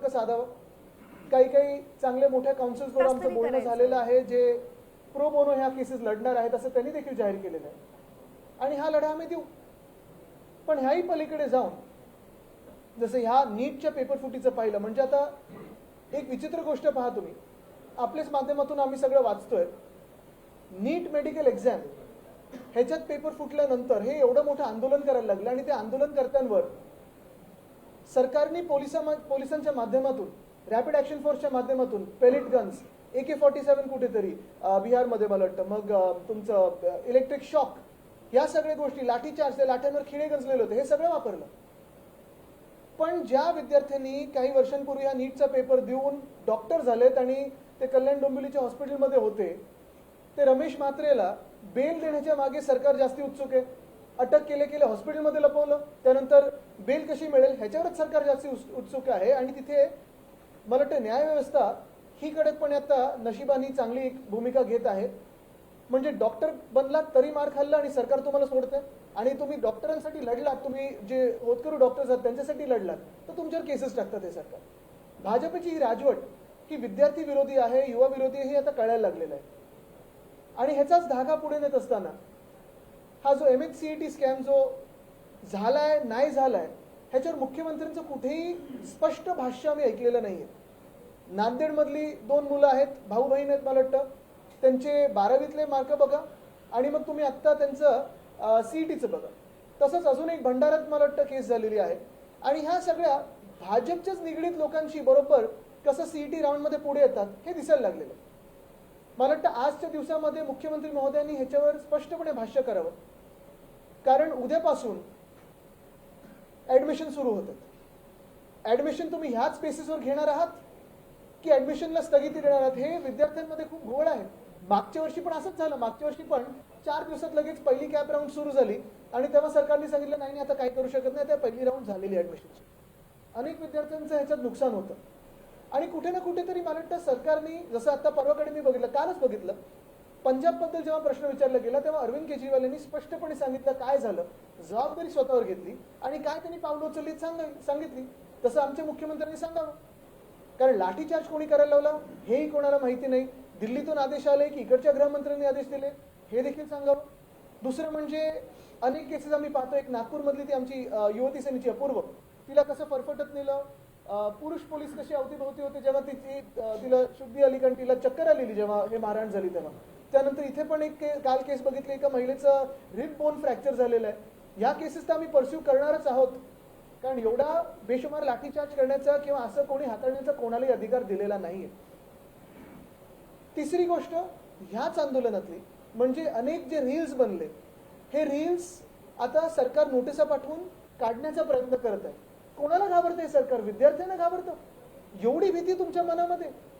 संपर्क साधावा. काही काही चांगले मोठ्या काउन्सिल्स बरोबर आमचं बोलणं झालेलं आहे जे प्रो बोनो ह्या केसेस लढणार आहेत असं त्यांनी देखील जाहीर केलेलं आहे आणि हा लढा आम्ही देऊ. पण ह्याही पलीकडे जाऊन जसं ह्या नीटच्या पेपर फुटीचं पाहिलं म्हणजे आता एक विचित्र गोष्ट पहा तुम्ही, आपल्याच माध्यमातून आम्ही सगळं वाचतोय. नीट मेडिकल एक्झाम ह्याच्यात पेपर फुटल्यानंतर हे एवढं मोठं आंदोलन करायला लागलं आणि त्या आंदोलनकर्त्यांवर सरकारने पोलिसांच्या माध्यमातून, रॅपिड ॲक्शन फोर्सच्या माध्यमातून पेलेट गन्स, AK-47 कुठेतरी बिहारमध्ये मला वाटतं, मग तुमचं इलेक्ट्रिक शॉक, ह्या सगळ्या गोष्टी, लाठीचार्ज, त्या लाट्यांवर खिळे गंजलेले होते, हे सगळं वापरलं. पण ज्या विद्यार्थ्यांनी काही वर्षांपूर्वी हा नीटचा पेपर देऊन डॉक्टर झालेत आणि ते कल्याण डोंबिवलीच्या हॉस्पिटलमध्ये होते, ते रमेश म्हात्रेला बेल देण्याच्या मागे सरकार जास्ती उत्सुक आहे. अटक केले हॉस्पिटलमध्ये लपवलं, त्यानंतर बेल कशी मिळेल ह्याच्यावरच सरकार जास्ती उत्सुक आहे. आणि तिथे मला वाटतं न्यायव्यवस्था ही कडकपणे आता नशिबाने चांगली एक भूमिका घेत आहे. म्हणजे डॉक्टर बनलात तरी मार खाल्ला आणि सरकार तुम्हाला सोडतंय, आणि तुम्ही डॉक्टरांसाठी लढलात, तुम्ही जे होतकरू डॉक्टर्स आहात त्यांच्यासाठी लढलात, तर तुमच्यावर केसेस टाकतात हे सरकार. भाजपची ही राजवट ही विद्यार्थी विरोधी आहे, युवा विरोधी आहे, हे आता कळायला लागलेलं आहे. आणि ह्याचाच धागा पुढे नेत असताना हा जो MHCET स्कॅम जो झालाय नाही झालाय ह्याच्यावर मुख्यमंत्र्यांचं कुठेही स्पष्ट भाष्य आम्ही ऐकलेलं नाहीये. नांदेडमधली 2 मुलं आहेत, भाऊ बहीण आहेत मला वाटतं, त्यांचे 12वीतले मार्क बघा आणि मग तुम्ही आत्ता त्यांचं CETचं बघा. तसंच अजून एक भंडारात मला वाटतं केस झालेली आहे. आणि ह्या सगळ्या भाजपच्याच निगडीत लोकांशी बरोबर कसं CET राऊंडमध्ये पुढे येतात हे दिसायला लागलेलं. मला वाटतं आजच्या दिवसामध्ये मुख्यमंत्री महोदयांनी ह्याच्यावर स्पष्टपणे भाष्य करावं, कारण उद्यापासून ऍडमिशन सुरू होतात. ऍडमिशन तुम्ही ह्याच बेसिसवर घेणार आहात की ऍडमिशनला स्थगिती देणार आहात, हे विद्यार्थ्यांमध्ये खूप घोळ आहे. मागच्या वर्षी पण असंच झालं. मागच्या वर्षी पण 4 दिवसात लगेच पहिली कॅप राऊंड सुरू झाली आणि तेव्हा सरकारने सांगितलं नाही आता काही करू शकत नाही, त्या पहिली राऊंड झालेली ऍडमिशनची. अनेक विद्यार्थ्यांचं ह्याच्यात नुकसान होतं. आणि कुठे ना कुठेतरी मला वाटतं सरकारने, जसं आता परवाकडे मी बघितलं, कालच बघितलं, पंजाबबद्दल जेव्हा प्रश्न विचारला गेला तेव्हा अरविंद केजरीवाल यांनी स्पष्टपणे सांगितलं काय झालं, जबाबदारी स्वतःवर घेतली आणि काय त्यांनी पावलं उचलली सांगितली. तसं आमच्या मुख्यमंत्र्यांनी सांगावं, कारण लाठीचार्ज कोणी करायला लावला हेही कोणाला माहिती नाही. दिल्लीतून आदेश आले की इकडच्या गृहमंत्र्यांनी आदेश दिले हे देखील सांगावं. दुसरं म्हणजे अनेक केसेस आम्ही पाहतो, एक नागपूरमधली ती आमची युवती सेनेची अपूर्व, तिला कसं फरफटत नेलं, पुरुष पोलीस कशी अवतीभोवती होते जेव्हा तिला शुद्धी आली कारण तिला चक्कर आलेली जेव्हा हे मारहाण झाली तेव्हा. त्यानंतर इथे पण एक काल केस बघितली, एका महिलेचं रिब बोन फ्रॅक्चर झालेलं आहे. ह्या केसेस तर आम्ही परस्यू करणारच आहोत, कारण एवढा बेशुमार लाठीचार्ज करण्याचा किंवा असं कोणी हाताळण्याचा कोणालाही अधिकार दिलेला नाहीये. तिसरी गोष्ट ह्याच आंदोलनातली म्हणजे अनेक जे रील्स बनले, हे रील्स आता सरकार नोटिसा पाठवून काढण्याचा प्रयत्न करत आहे. कोणाला घाबरतंय सरकार? विद्यार्थ्यांना घाबरतं? एवढी भीती तुमच्या मनामध्ये